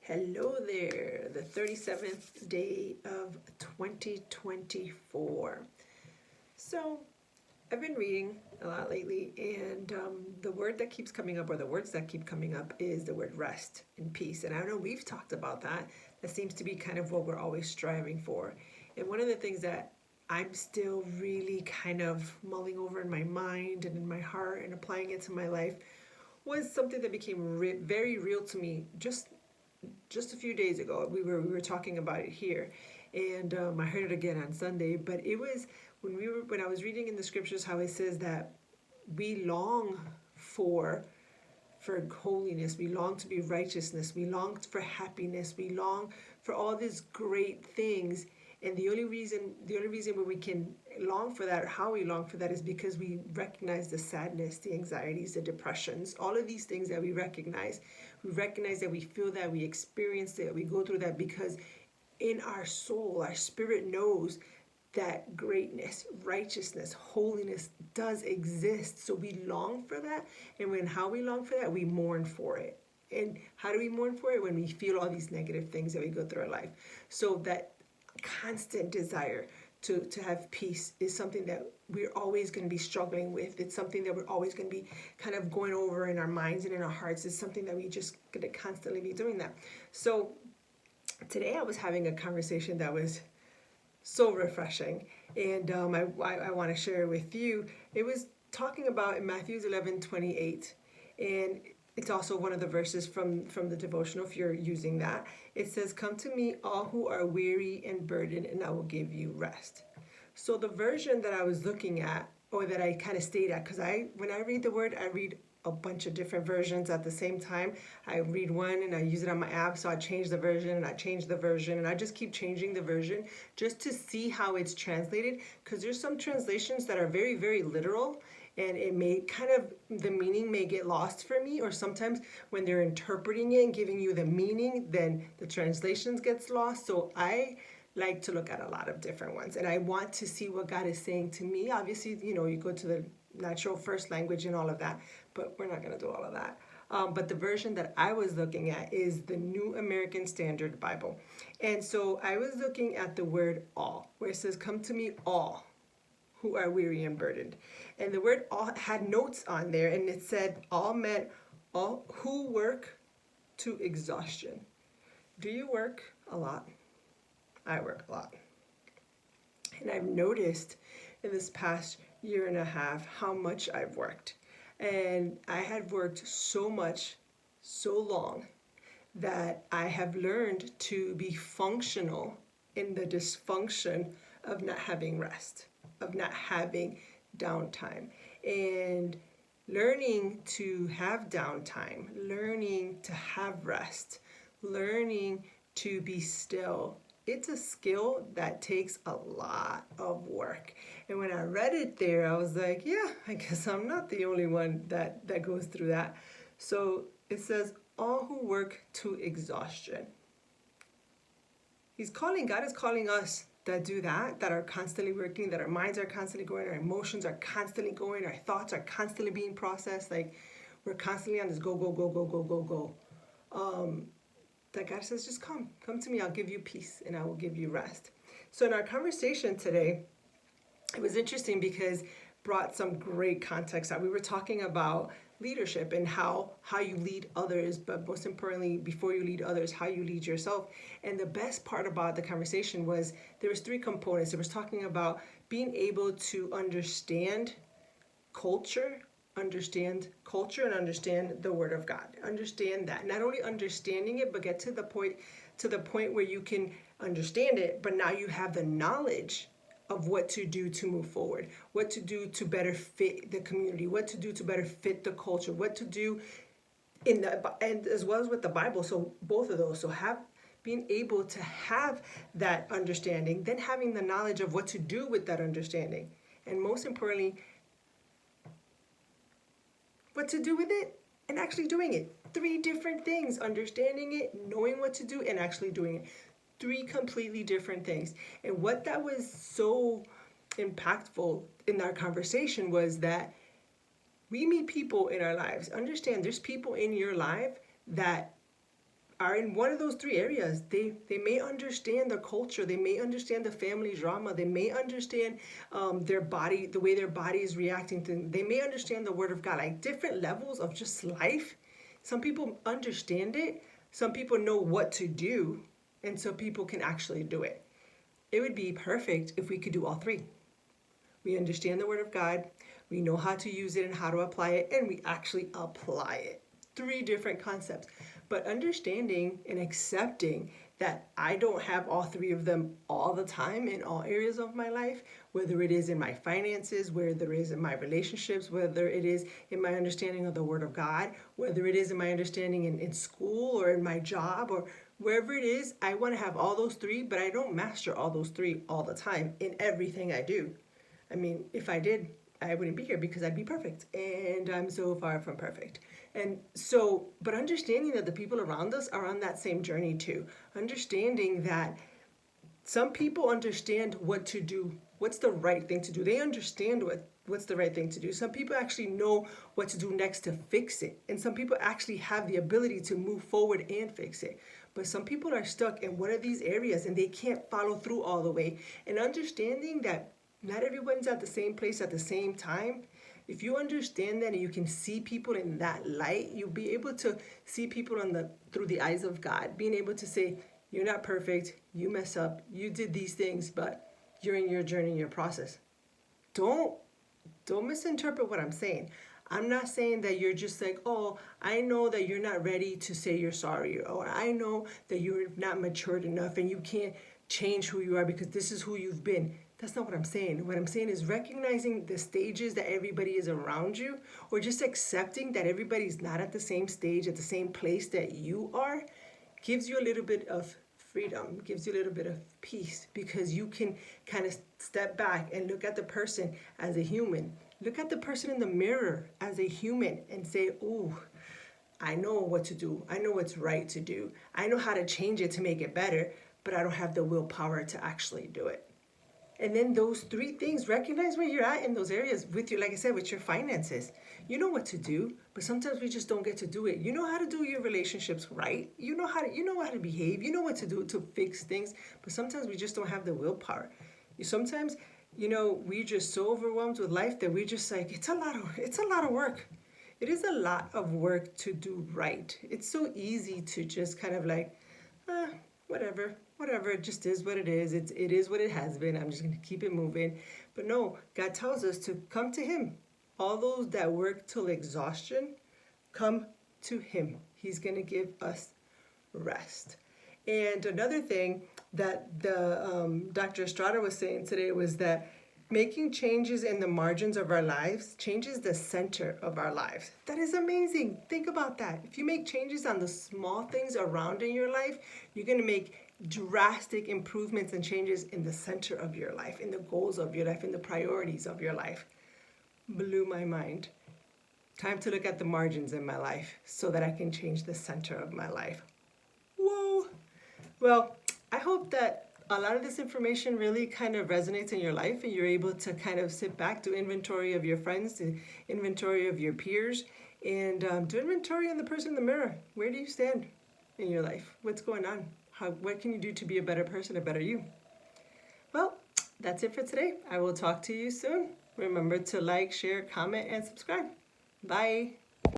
Hello there, the 37th day of 2024. So, I've been reading a lot lately, and the word that keeps coming up, or the words that keep coming up, is the word rest and peace. And I know we've talked about that. That seems to be kind of what we're always striving for. And one of the things that I'm still really kind of mulling over in my mind and in my heart and applying it to my life was something that became very real to me just a few days ago. We were talking about it here, and I heard it again on Sunday. But it was when I was reading in the scriptures how it says that we long for for holiness, we long to be righteousness, we long for happiness, we long for all these great things. And the only reason where we can long for that, or how we long for that, is because we recognize the sadness, the anxieties, the depressions, all of these things that we recognize. We recognize that we feel that, we experience that, we go through that because in our soul, our spirit knows that greatness, righteousness, holiness does exist. So we long for that. And how we long for that, we mourn for it. And how do we mourn for it? When we feel all these negative things that we go through our life. So that constant desire to have peace is something that we're always going to be struggling with. It's something that we're always going to be kind of going over in our minds and in our hearts. It's something that we just going to constantly be doing that. So today I was having a conversation that was so refreshing, and I want to share it with you. It was talking about in Matthew 11:28, and it's also one of the verses from the devotional if you're using that. It says, "Come to me, all who are weary and burdened, and I will give you rest." So the version that I was looking at, or that I kind of stayed at, because when I read the word, I read a bunch of different versions at the same time. I read one and I use it on my app, so I change the version and I change the version and I just keep changing the version just to see how it's translated, because there's some translations that are very literal, and it may kind of, the meaning may get lost for me, or sometimes when they're interpreting it and giving you the meaning, then the translations gets lost. So I like to look at a lot of different ones, and I want to see what God is saying to me. Obviously, you go to the natural first language and all of that, but we're not going to do all of that. But the version that I was looking at is the New American Standard Bible. And so I was looking at the word all, where it says, "Come to me all who are weary and burdened." And the word all had notes on there, and it said all meant all who work to exhaustion. Do you work a lot? I work a lot. And I've noticed in this past year and a half how much I've worked. And I had worked so much, so long, that I have learned to be functional in the dysfunction of not having rest, of not having downtime. And learning to have downtime, learning to have rest, learning to be still, it's a skill that takes a lot of work. And when I read it there, I was like, yeah, I guess I'm not the only one that goes through that. So it says, all who work to exhaustion. God is calling us that do that are constantly working, that our minds are constantly going, our emotions are constantly going, our thoughts are constantly being processed. Like, we're constantly on this go, go, go, go, go, go, go. That God says, just come to me, I'll give you peace and I will give you rest. So in our conversation today, it was interesting because it brought some great context out. We were talking about leadership and how you lead others, but most importantly, before you lead others, how you lead yourself. And the best part about the conversation was there was three components. It was talking about being able to understand culture and understand the word of God. Understand that. Not only understanding it, but get to the point where you can understand it, but now you have the knowledge of what to do to move forward, what to do to better fit the community, what to do to better fit the culture, what to do and as well as with the Bible. So both of those. So being able to have that understanding, then having the knowledge of what to do with that understanding, and most importantly, what to do with it and actually doing it. Three different things: understanding it, knowing what to do, and actually doing it. Three completely different things. And what that was so impactful in our conversation was that we meet people in our lives. Understand, there's people in your life that are in one of those three areas. They may understand the culture, they may understand the family drama, they may understand their body, the way their body is reacting to, they may understand the word of God, like different levels of just life. Some people understand it, some people know what to do, and some people can actually do it. It would be perfect if we could do all three. We understand the word of God, we know how to use it and how to apply it, and we actually apply it. Three different concepts. But understanding and accepting that I don't have all three of them all the time in all areas of my life, whether it is in my finances, whether it is in my relationships, whether it is in my understanding of the word of God, whether it is in my understanding in school or in my job or wherever it is, I want to have all those three, but I don't master all those three all the time in everything I do. I mean, if I did, I wouldn't be here because I'd be perfect. And I'm so far from perfect. And so, but understanding that the people around us are on that same journey too. Understanding that some people understand what to do, what's the right thing to do. They understand what's the right thing to do. Some people actually know what to do next to fix it. And some people actually have the ability to move forward and fix it. But some people are stuck in one of these areas and they can't follow through all the way. And understanding that not everyone's at the same place at the same time. If you understand that and you can see people in that light, you'll be able to see people through the eyes of God, being able to say, you're not perfect, you mess up, you did these things, but you're in your journey, your process. Don't misinterpret what I'm saying. I'm not saying that you're just like, oh, I know that you're not ready to say you're sorry, or I know that you're not matured enough and you can't change who you are because this is who you've been. That's not what I'm saying. What I'm saying is recognizing the stages that everybody is around you, or just accepting that everybody's not at the same stage, at the same place that you are, gives you a little bit of freedom, gives you a little bit of peace, because you can kind of step back and look at the person as a human. Look at the person in the mirror as a human and say, ooh, I know what to do. I know what's right to do. I know how to change it to make it better, but I don't have the willpower to actually do it. And then those three things, recognize where you're at in those areas with your, like I said, with your finances. You know what to do, but sometimes we just don't get to do it. You know how to do your relationships right. You know how to behave. You know what to do to fix things, but sometimes we just don't have the willpower. Sometimes, we're just so overwhelmed with life that we're just like, it's a lot of work. It is a lot of work to do right. It's so easy to just kind of like, whatever, it just is what it is. It is what it has been. I'm just going to keep it moving. But no, God tells us to come to Him. All those that work till exhaustion, come to Him. He's going to give us rest. And another thing that the Dr. Estrada was saying today was that making changes in the margins of our lives changes the center of our lives. That is amazing. Think about that. If you make changes on the small things around in your life, you're going to make drastic improvements and changes in the center of your life, in the goals of your life, in the priorities of your life. Blew my mind. Time to look at the margins in my life so that I can change the center of my life. Whoa. Well, I hope that a lot of this information really kind of resonates in your life and you're able to kind of sit back, do inventory of your friends, do inventory of your peers, and do inventory on the person in the mirror. Where do you stand in your life? What's going on? What can you do to be a better person, a better you? Well, that's it for today. I will talk to you soon. Remember to like, share, comment, and subscribe. Bye.